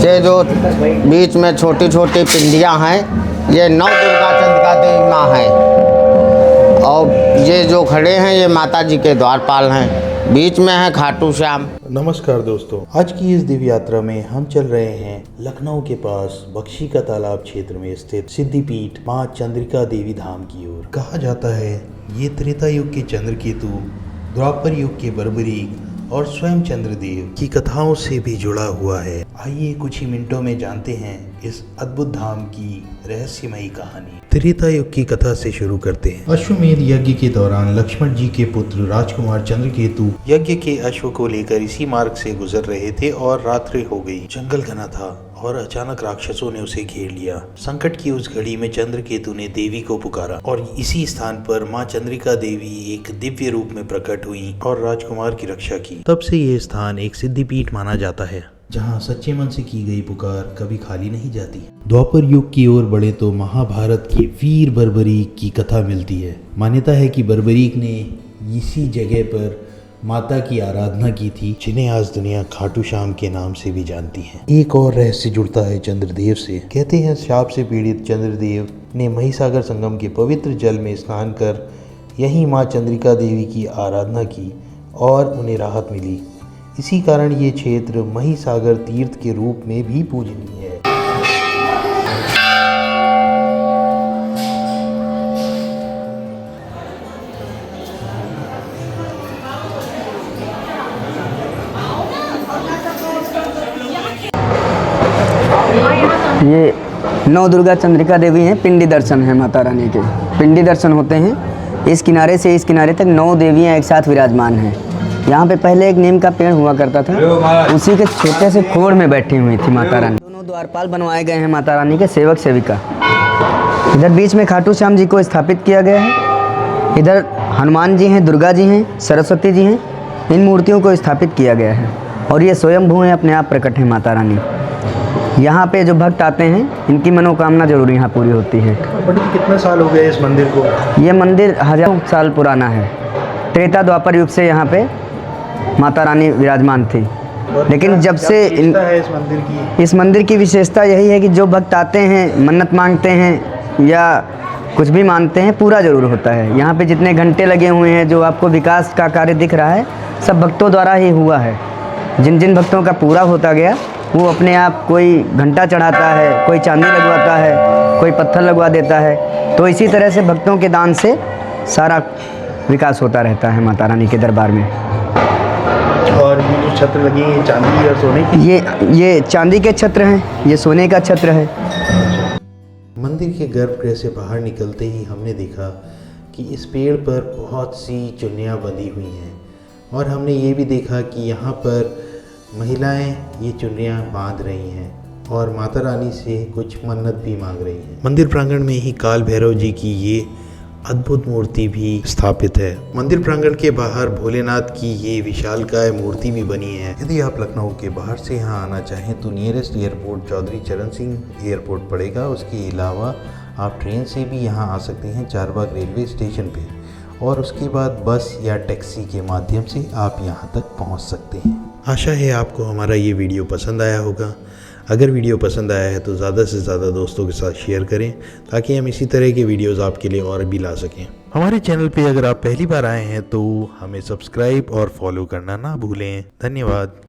ये जो बीच में छोटी छोटी पिंडियाँ हैं, ये नौ दुर्गा चंद्रिका देवी माँ हैं। और ये जो खड़े हैं ये माता जी के द्वारपाल हैं। बीच में है खाटू श्याम। नमस्कार दोस्तों, आज की इस दिव्य यात्रा में हम चल रहे हैं लखनऊ के पास बख्शी का तालाब क्षेत्र में स्थित सिद्धिपीठ माँ चंद्रिका देवी धाम की ओर। कहा जाता है ये त्रेता युग के चंद्रकेतु, द्वापर युग के बर्बरीक और स्वयं चंद्रदेव की कथाओं से भी जुड़ा हुआ है। आइए कुछ ही मिनटों में जानते हैं इस अद्भुत धाम की रहस्यमयी कहानी। त्रेता युग की कथा से शुरू करते हैं। अश्वमेध यज्ञ के दौरान लक्ष्मण जी के पुत्र राजकुमार चंद्रकेतु यज्ञ के अश्व को लेकर इसी मार्ग से गुजर रहे थे और रात्रि हो गई। जंगल घना था और अचानक राक्षसों ने उसे घेर लिया। संकट की उस घड़ी में चंद्रकेतु ने देवी को पुकारा और इसी स्थान पर माँ चंद्रिका देवी एक दिव्य रूप में प्रकट हुई और राजकुमार की रक्षा की। तब से ये स्थान एक सिद्धिपीठ माना जाता है, जहाँ सच्चे मन से की गई पुकार कभी खाली नहीं जाती। द्वापर युग की ओर बढ़े तो महाभारत के वीर बर्बरीक की कथा मिलती है। मान्यता है कि बर्बरीक ने इसी जगह पर माता की आराधना की थी, जिन्हें आज दुनिया खाटू श्याम के नाम से भी जानती है। एक और रहस्य जुड़ता है चंद्रदेव से। कहते हैं शाप से पीड़ित चंद्रदेव ने महिसागर संगम के पवित्र जल में स्नान कर यहीं माँ चंद्रिका देवी की आराधना की और उन्हें राहत मिली। इसी कारण ये क्षेत्र महिसागर तीर्थ के रूप में भी पूजनीय है। ये नौ दुर्गा चंद्रिका देवी हैं। पिंडी दर्शन है माता रानी के। पिंडी दर्शन होते हैं। इस किनारे से इस किनारे तक 9 देवियां एक साथ विराजमान हैं। यहाँ पे पहले एक नीम का पेड़ हुआ करता था, उसी के छोटे से खोड़ में बैठी हुई थी माता रानी। दोनों द्वारपाल बनवाए गए हैं माता रानी के, सेवक सेविका। इधर बीच में खाटू श्याम जी को स्थापित किया गया है। इधर हनुमान जी हैं, दुर्गा जी हैं, सरस्वती जी हैं। इन मूर्तियों को स्थापित किया गया है और ये स्वयंभू हैं, अपने आप प्रकट है माता रानी। यहाँ पे जो भक्त आते हैं इनकी मनोकामना जरूर यहाँ पूरी होती है। कितने साल हो गए इस मंदिर को? ये मंदिर हजारों साल पुराना है। त्रेता द्वापर युग से यहाँ पे माता रानी विराजमान थी। लेकिन जब से इस मंदिर की विशेषता यही है कि जो भक्त आते हैं, मन्नत मांगते हैं या कुछ भी मांगते हैं, पूरा जरूर होता है। यहाँ पे जितने घंटे लगे हुए हैं, जो आपको विकास का कार्य दिख रहा है, सब भक्तों द्वारा ही हुआ है। जिन जिन भक्तों का पूरा होता गया वो अपने आप, कोई घंटा चढ़ाता है, कोई चांदी लगवाता है, कोई पत्थर लगवा देता है। तो इसी तरह से भक्तों के दान से सारा विकास होता रहता है माता रानी के दरबार में। और ये जो छत्र लगी है, चांदी और सोने की? ये चांदी के छत्र हैं, ये सोने का छत्र है। मंदिर के गर्भगृह से बाहर निकलते ही हमने देखा कि इस पेड़ पर बहुत सी चुन्नियाँ बंधी हुई हैं और हमने ये भी देखा कि यहाँ पर महिलाएं ये चुन्नियाँ बांध रही हैं और माता रानी से कुछ मन्नत भी मांग रही हैं। मंदिर प्रांगण में ही काल भैरव जी की ये अद्भुत मूर्ति भी स्थापित है। मंदिर प्रांगण के बाहर भोलेनाथ की ये विशालकाय मूर्ति भी बनी है। यदि आप लखनऊ के बाहर से यहाँ आना चाहें तो नियरेस्ट एयरपोर्ट चौधरी चरण सिंह एयरपोर्ट पड़ेगा। उसके अलावा आप ट्रेन से भी यहाँ आ सकते हैं चारबाग रेलवे स्टेशन पे, और उसके बाद बस या टैक्सी के माध्यम से आप यहाँ तक पहुँच सकते हैं। आशा है आपको हमारा ये वीडियो पसंद आया होगा। अगर वीडियो पसंद आया है तो ज़्यादा से ज़्यादा दोस्तों के साथ शेयर करें, ताकि हम इसी तरह के वीडियोस आपके लिए और भी ला सकें। हमारे चैनल पे अगर आप पहली बार आए हैं तो हमें सब्सक्राइब और फॉलो करना ना भूलें। धन्यवाद।